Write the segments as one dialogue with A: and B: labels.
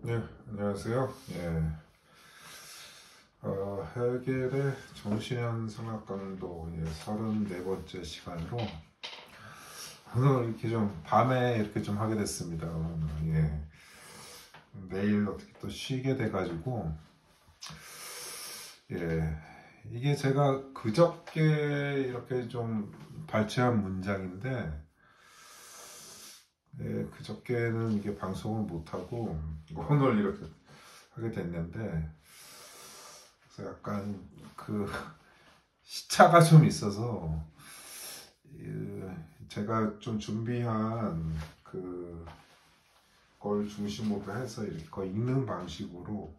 A: 네, 안녕하세요. 예, 해겔의 정신현상학 강도 34번째 시간으로 오늘 이렇게 좀 밤에 이렇게 좀 하게 됐습니다. 예, 내일 어떻게 또 쉬게 돼가지고 이게 제가 그저께 이렇게 좀 발췌한 문장인데 그저께는 이게 방송을 못하고 오늘 이렇게 하게 됐는데 그래서 약간 그 시차가 좀 있어서 제가 좀 준비한 그걸 중심으로 해서 이렇게 거의 읽는 방식으로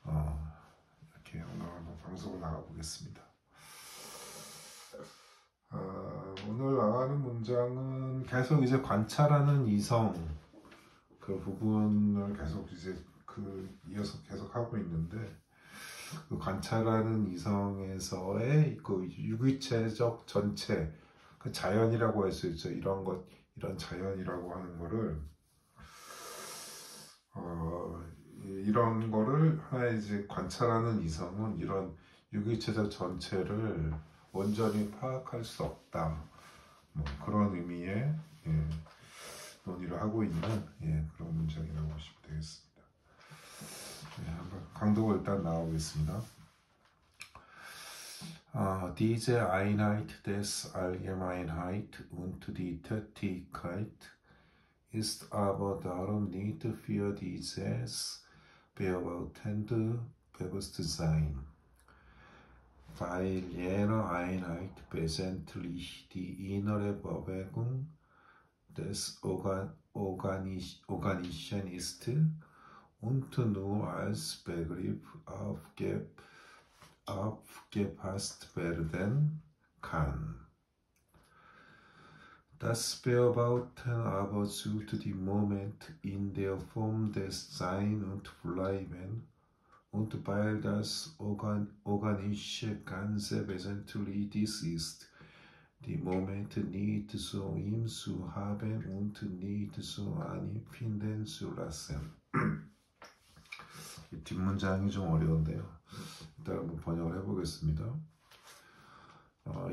A: 이렇게 오늘 한번 방송을 나가보겠습니다. 오늘 나가는 문장은 계속 이제 관찰하는 이성 그 부분을 계속 이제 이어서 계속 하고 있는데 그 관찰하는 이성에서의 그 유기체적 전체 그 자연이라고 할 수 있죠. 이런 자연이라고 하는 거를 이런 거를 하나의 이제 관찰하는 이성은 이런 유기체적 전체를 온전히 파악할 수 없다. 뭐 그런 의미의 논의를 하고 있는 그런 문장이라고 보시면 되겠습니다. 한번 강도가 일단 나오겠습니다. Diese Einheit des Allgemeinheit und die Tätigkeit ist aber darum nicht für dieses beobachtende Bewusstsein, weil jene Einheit wesentlich die innere Bewegung des Organischen ist und nur als Begriff aufgefasst werden kann. Das Beobachten aber sucht die Moment in der Form des Sein und Bleiben, und weil das organische Ganze wesentlich dies ist, die Momente nicht so ihm zu haben und nicht so anfinden zu lassen. 이 뒷문장이 좀 어려운데요. 일단 한번 번역을 해보겠습니다.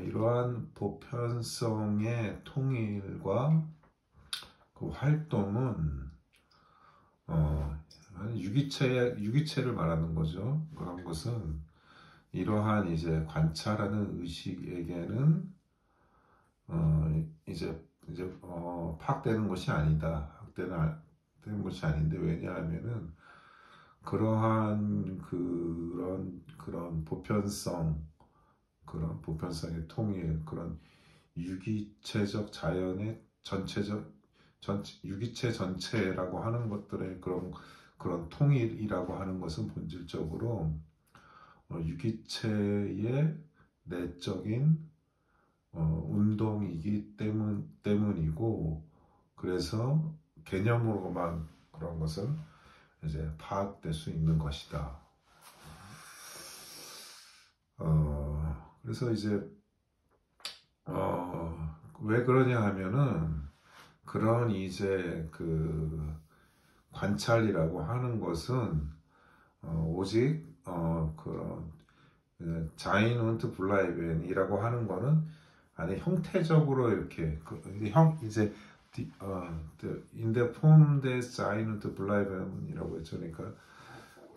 A: 이러한 보편성의 통일과 그 활동은 유기체를 말하는 거죠. 그런 것은 이러한 이제 관찰하는 의식에게는 파악되는 것이 아니다. 파악되는 것이 아닌데 왜냐하면은 그러한 그런 보편성의 통일, 그런 유기체적 자연의 유기체 전체라고 하는 것들의 그런 통일이라고 하는 것은 본질적으로 유기체의 내적인 운동이기 때문이고, 그래서 개념으로만 그런 것은 이제 파악될 수 있는 것이다. 그래서 이제 왜 그러냐 하면은 그런 이제 그 관찰이라고 하는 것은 오직 그런 자인 und 블라이벤이라고 하는 거는 안에 형태적으로 이렇게 이제 in der Form des Sein und Bleiben이라고 했죠. 그러니까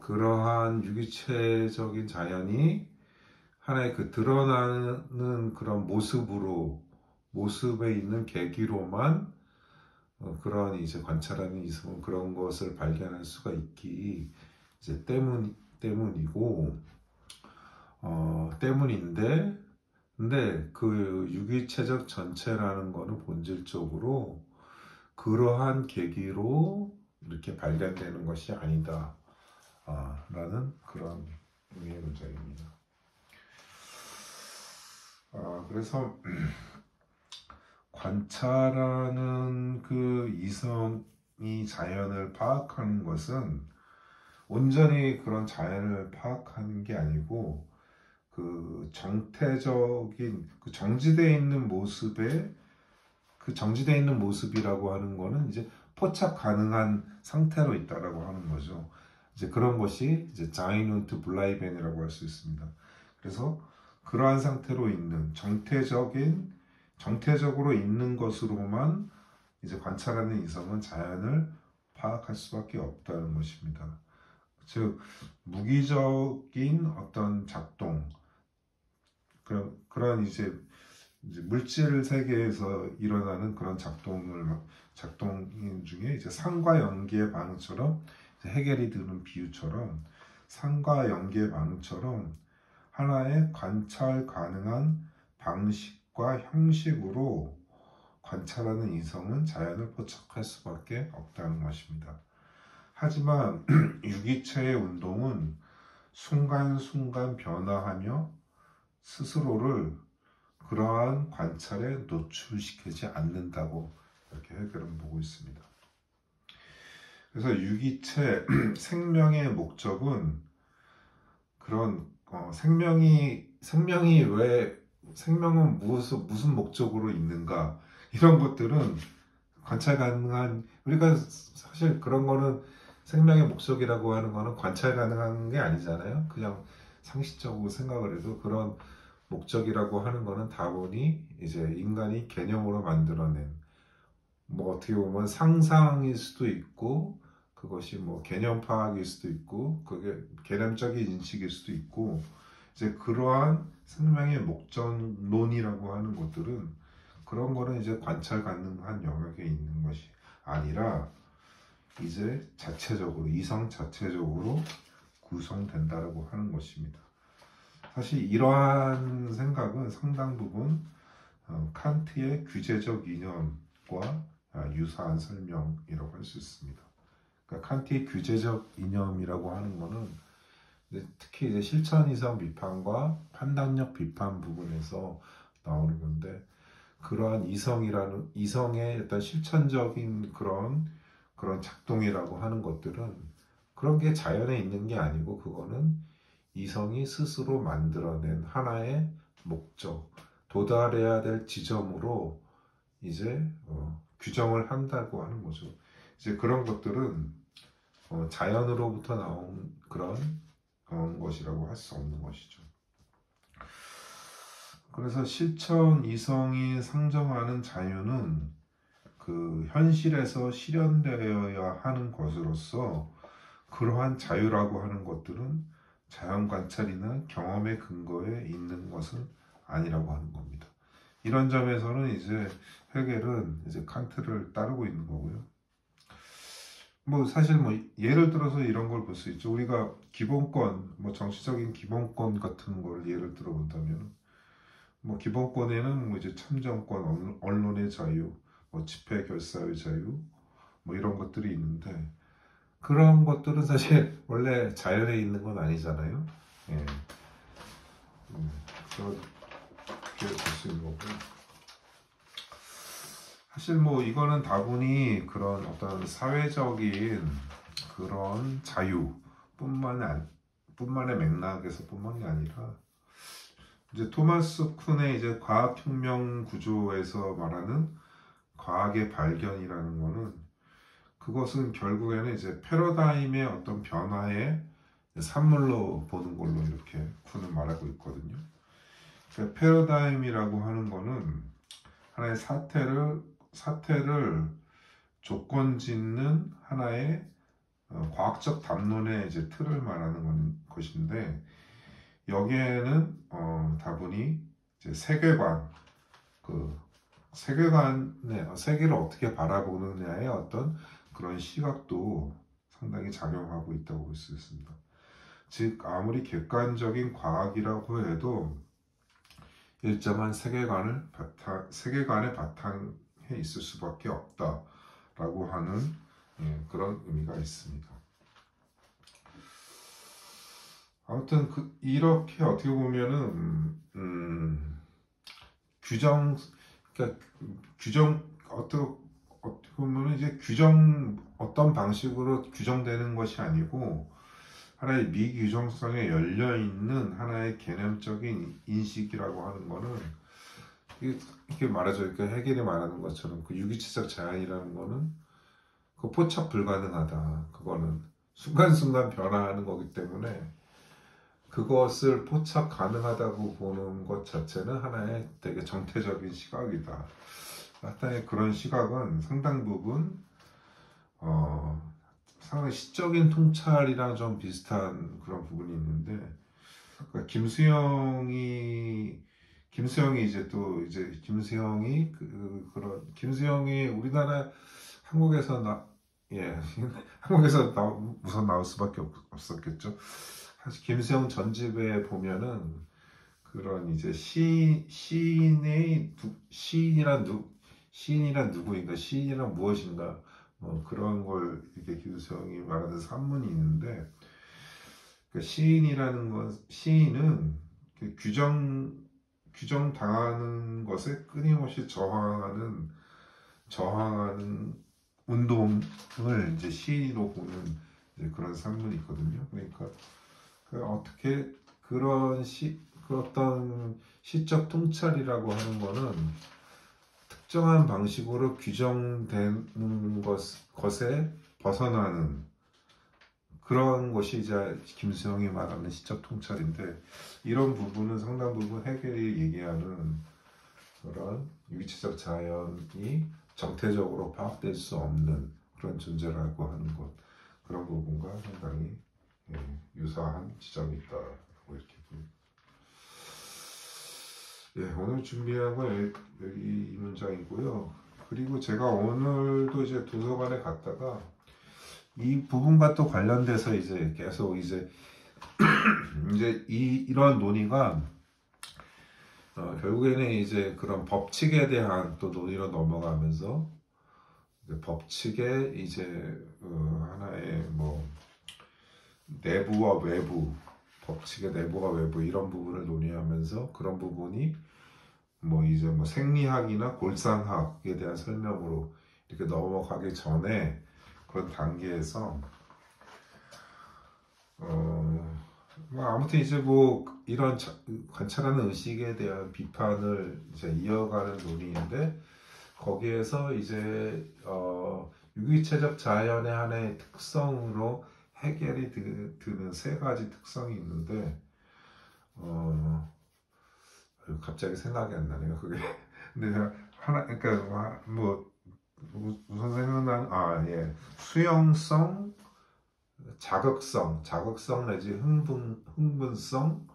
A: 그러한 유기체적인 자연이 하나의 그 드러나는 그런 모습에 있는 계기로만 그런 이제 관찰하는 이성은 그런 것을 발견할 수가 있기 이제 때문인데 근데 그 유기체적 전체라는 거는 본질적으로 그러한 계기로 이렇게 발견되는 것이 아니다 라는 그런 의미의 문장입니다. 그래서 관찰하는 그 이성이 자연을 파악하는 것은 온전히 그런 자연을 파악하는 게 아니고 그 정태적인 그 정지되어 있는 모습이라고 하는 거는 이제 포착 가능한 상태로 있다라고 하는 거죠. 이제 그런 것이 이제 Sein und Bleiben이라고 할 수 있습니다. 그래서 그러한 상태로 있는 정태적으로 있는 것으로만 이제 관찰하는 이성은 자연을 파악할 수밖에 없다는 것입니다. 즉 무기적인 어떤 작동, 그런 이제 물질 세계에서 일어나는 그런 작동 중에 이제 상과 연계의 반응처럼, 해겔이 드는 비유처럼 상과 연계의 반응처럼 하나의 관찰 가능한 방식과 형식으로 관찰하는 이성은 자연을 포착할 수밖에 없다는 것입니다. 하지만 유기체의 운동은 순간순간 변화하며 스스로를 그러한 관찰에 노출시키지 않는다고 이렇게 해결은 보고 있습니다. 그래서 유기체 생명의 목적은 그런 생명은 무슨 목적으로 있는가, 이런 것들은 관찰 가능한, 우리가 사실 그런 거는 생명의 목적이라고 하는 거는 관찰 가능한 게 아니잖아요. 그냥 상식적으로 생각을 해도 그런 목적이라고 하는 거는 다분히 이제 인간이 개념으로 만들어낸, 뭐 어떻게 보면 상상일 수도 있고, 그것이 뭐 개념 파악일 수도 있고, 그게 개념적인 인식일 수도 있고, 이제 그러한 생명의 목적론이라고 하는 것들은 그런 거는 이제 관찰 가능한 영역에 있는 것이 아니라 이제 이성 자체적으로 구성된다라고 하는 것입니다. 사실 이러한 생각은 상당 부분 칸트의 규제적 이념과 유사한 설명이라고 할 수 있습니다. 그러니까 칸트의 규제적 이념이라고 하는 것은 특히 이제 실천 이성 비판과 판단력 비판 부분에서 나오는 건데, 그러한 이성의 어떤 실천적인 그런 작동이라고 하는 것들은 그런 게 자연에 있는 게 아니고, 그거는 이성이 스스로 만들어낸 하나의 목적, 도달해야 될 지점으로 이제 규정을 한다고 하는 거죠. 이제 그런 것들은 자연으로부터 나온 그런 것이라고 할 수 없는 것이죠. 그래서 실천 이성이 상정하는 자유는 그 현실에서 실현되어야 하는 것으로서, 그러한 자유라고 하는 것들은 자연 관찰이나 경험의 근거에 있는 것은 아니라고 하는 겁니다. 이런 점에서는 이제 헤겔은 이제 칸트를 따르고 있는 거고요. 뭐 사실 뭐 예를 들어서 이런 걸 볼 수 있죠. 우리가 기본권, 뭐 정치적인 기본권 같은 걸 예를 들어 본다면, 뭐 기본권에는 뭐 이제 참정권, 언론의 자유, 뭐 집회 결사의 자유, 뭐 이런 것들이 있는데, 그런 것들은 사실 원래 자연에 있는 건 아니잖아요. 예. 그렇게 볼 수 있는 거고. 사실 뭐 이거는 다분히 그런 어떤 사회적인 그런 자유뿐만의 맥락에서뿐만이 아니라, 이제 토마스 쿤의 이제 과학혁명 구조에서 말하는 과학의 발견이라는 거는, 그것은 결국에는 이제 패러다임의 어떤 변화의 산물로 보는 걸로 이렇게 쿤은 말하고 있거든요. 그러니까 패러다임이라고 하는 거는 하나의 사태를 조건 짓는 하나의 과학적 담론의 이제 틀을 말하는 것인데, 여기에는 다분히 이제 세계관, 세계를 어떻게 바라보느냐의 어떤 그런 시각도 상당히 작용하고 있다고 볼 수 있습니다. 즉 아무리 객관적인 과학이라고 해도 일정한 세계관의 바탕에 있을 수밖에 없다라고 하는 그런 의미가 있습니다. 아무튼 이렇게 어떻게 보면은 어떻게 보면은 이제 어떤 방식으로 규정되는 것이 아니고, 하나의 미규정성에 열려있는 하나의 개념적인 인식이라고 하는 거는, 이렇게 말하죠. 그러니까 헤겔이 말하는 것처럼 그 유기체적 자연이라는 거는 그 포착 불가능하다. 그거는 순간순간 변화하는 거기 때문에 그것을 포착 가능하다고 보는 것 자체는 하나의 되게 정태적인 시각이다. 나타의 그런 시각은 상당 부분 상당히 시적인 통찰이랑 좀 비슷한 그런 부분이 있는데, 그러니까 김수영이 이제 또 이제 김수영이 김수영이 우리나라 한국에서 예 한국에서 우선 나올 수밖에 없었겠죠. 사실 김수영 전집에 보면은 그런 이제 시인이란 누구인가, 시인이란 무엇인가, 뭐 그런 걸 이렇게 김수영이 말하는 산문이 있는데, 그 시인은 그 규정 당하는 것에 끊임없이 저항하는 운동을 이제 시인으로 보는 이제 그런 산문이 있거든요. 그러니까 어떻게 그 어떤 시적 통찰이라고 하는 거는 특정한 방식으로 규정되는 것에 벗어나는 그런 것이 이제 김수영이 말하는 시적 통찰인데, 이런 부분은 상당 부분 해겔이 얘기하는 그런 유기체적 자연이 정태적으로 파악될 수 없는 그런 존재라고 하는 것, 그런 부분과 상당히 유사한 지점이 있다고 이렇게 봅니다. 오늘 준비한 건 여기 이 문장이고요. 그리고 제가 오늘도 이제 도서관에 갔다가 이 부분과 또 관련돼서 이제 계속 이제 이런 논의가 결국에는 이제 그런 법칙에 대한 또 논의로 넘어가면서 법칙의 이제 하나의 뭐 내부와 외부, 법칙의 내부와 외부 이런 부분을 논의하면서, 그런 부분이 뭐 이제 뭐 생리학이나 골상학에 대한 설명으로 이렇게 넘어가기 전에 그런 단계에서 뭐 아무튼 이제 뭐 이런 관찰하는 의식에 대한 비판을 이제 이어가는 논의인데, 거기에서 이제 유기체적 자연의 하나의 특성으로 해겔이 드는 세 가지 특성이 있는데, 갑자기 생각이 안 나네요. 그게 근데 그러니까 뭐 우선 생각나는 수용성, 자극성 내지 흥분성,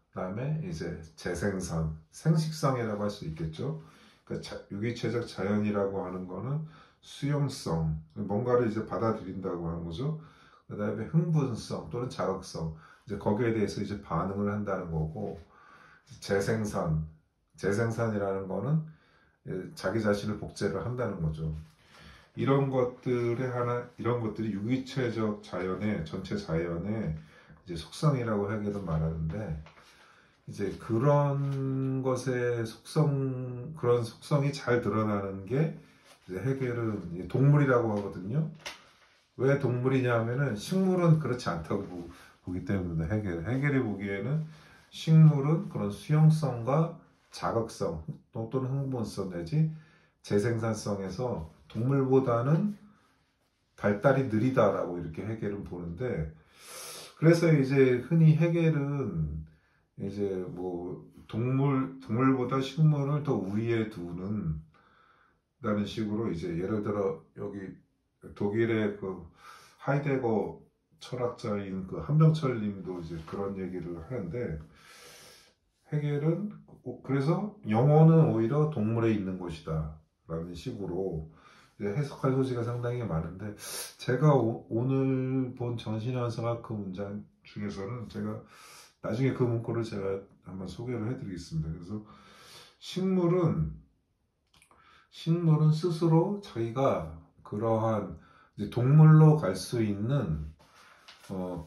A: 그다음에 이제 재생선, 생식성이라고 할 수 있겠죠. 그러니까 유기체적 자연이라고 하는 거는 수용성, 뭔가를 이제 받아들인다고 하는 거죠. 그다음에 흥분성 또는 자극성, 이제 거기에 대해서 이제 반응을 한다는 거고, 재생산이라는 거는 자기 자신을 복제를 한다는 거죠. 이런 것들이 유기체적 자연의 전체 자연의 이제 속성이라고 하기도 말하는데, 이제 그런 것의 그런 속성이 잘 드러나는 게 이제 해겔은 동물이라고 하거든요. 왜 동물이냐면은 식물은 그렇지 않다고 보기 때문에 해겔이 보기에는 식물은 그런 수용성과 자극성 또는 흥분성 내지 재생산성에서 동물보다는 발달이 느리다라고 이렇게 해겔은 보는데, 그래서 이제 흔히 해겔은 이제 뭐 동물보다 식물을 더 우위에 두는 다는 식으로, 이제 예를 들어 여기 독일의 그 하이데거 철학자인 그 한병철 님도 이제 그런 얘기를 하는데, 해겔은 그래서 영혼은 오히려 동물에 있는 것이다 라는 식으로 해석할 소지가 상당히 많은데, 제가 오늘 본 전신현상학 그 문장 중에서는 제가 나중에 그 문구를 제가 한번 소개를 해드리겠습니다. 그래서 식물은 스스로 자기가 그러한 이제 동물로 갈 수 있는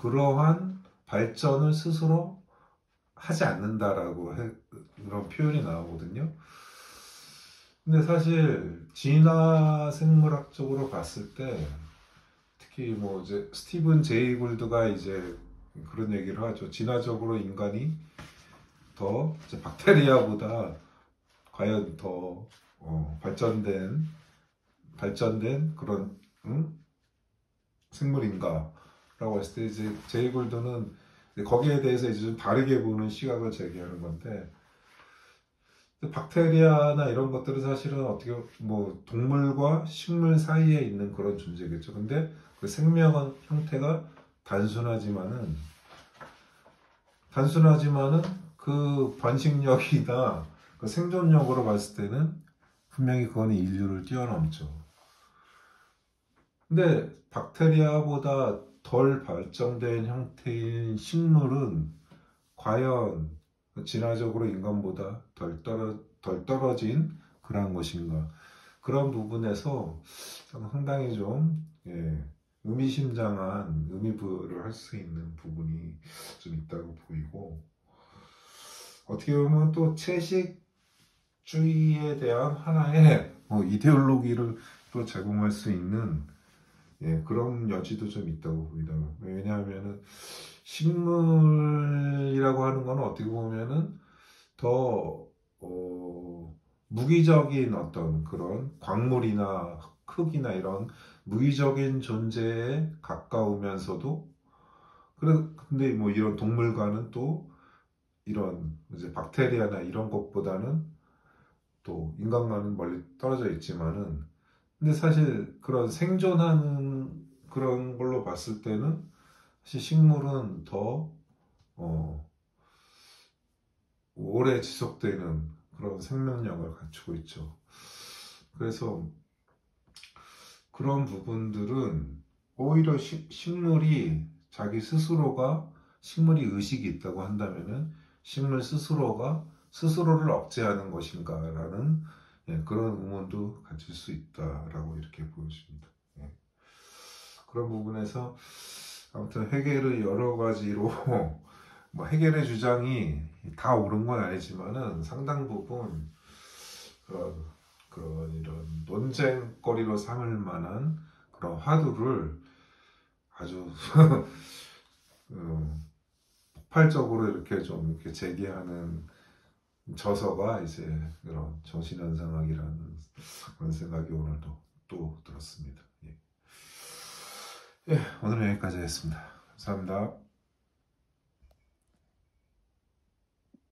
A: 그러한 발전을 스스로 하지 않는다라고 그런 표현이 나오거든요. 근데 사실 진화 생물학적으로 봤을 때, 특히 뭐 이제 스티븐 제이 골드가 이제 그런 얘기를 하죠. 진화적으로 인간이 더 이제 박테리아보다 과연 더 발전된 그런 생물인가라고 했을 때 이제 제이 골든은 거기에 대해서 이제 좀 다르게 보는 시각을 제기하는 건데, 박테리아나 이런 것들은 사실은 어떻게 뭐 동물과 식물 사이에 있는 그런 존재겠죠. 근데 그 생명 형태가 단순하지만은 그 번식력이나 그 생존력으로 봤을 때는 분명히 그거는 인류를 뛰어넘죠. 근데 박테리아보다 덜 발전된 형태인 식물은 과연 진화적으로 인간보다 덜 떨어진 그러한 것인가? 그런 부분에서 상당히 좀 의미심장한 의미부여를 할 수 있는 부분이 좀 있다고 보이고, 어떻게 보면 또 채식주의에 대한 하나의 이데올로기를 또 제공할 수 있는 그런 여지도 좀 있다고 보이다. 왜냐하면은 식물이라고 하는 거는 어떻게 보면은 더 무기적인 어떤 그런 광물이나 흙이나 이런 무기적인 존재에 가까우면서도, 근데 뭐 이런 동물과는 또 이런 이제 박테리아나 이런 것보다는 또 인간과는 멀리 떨어져 있지만은, 근데 사실 그런 생존하는 그런 걸로 봤을 때는 사실 식물은 더 오래 지속되는 그런 생명력을 갖추고 있죠. 그래서 그런 부분들은 오히려 식물이 자기 스스로가, 식물이 의식이 있다고 한다면은 식물 스스로가 스스로를 억제하는 것인가라는 그런 의문도 가질 수 있다라고 이렇게 보여집니다. 그런 부분에서 아무튼 헤겔의 여러 가지로 뭐 헤겔의 주장이 다 옳은 건 아니지만은 상당 부분 그런 이런 논쟁거리로 삼을 만한 그런 화두를 아주 폭발적으로 이렇게 좀 이렇게 제기하는 저서가 이제 그런 정신현상학이라는 그런 생각이 오늘도 또 들었습니다. 오늘은 여기까지 하겠습니다. 감사합니다.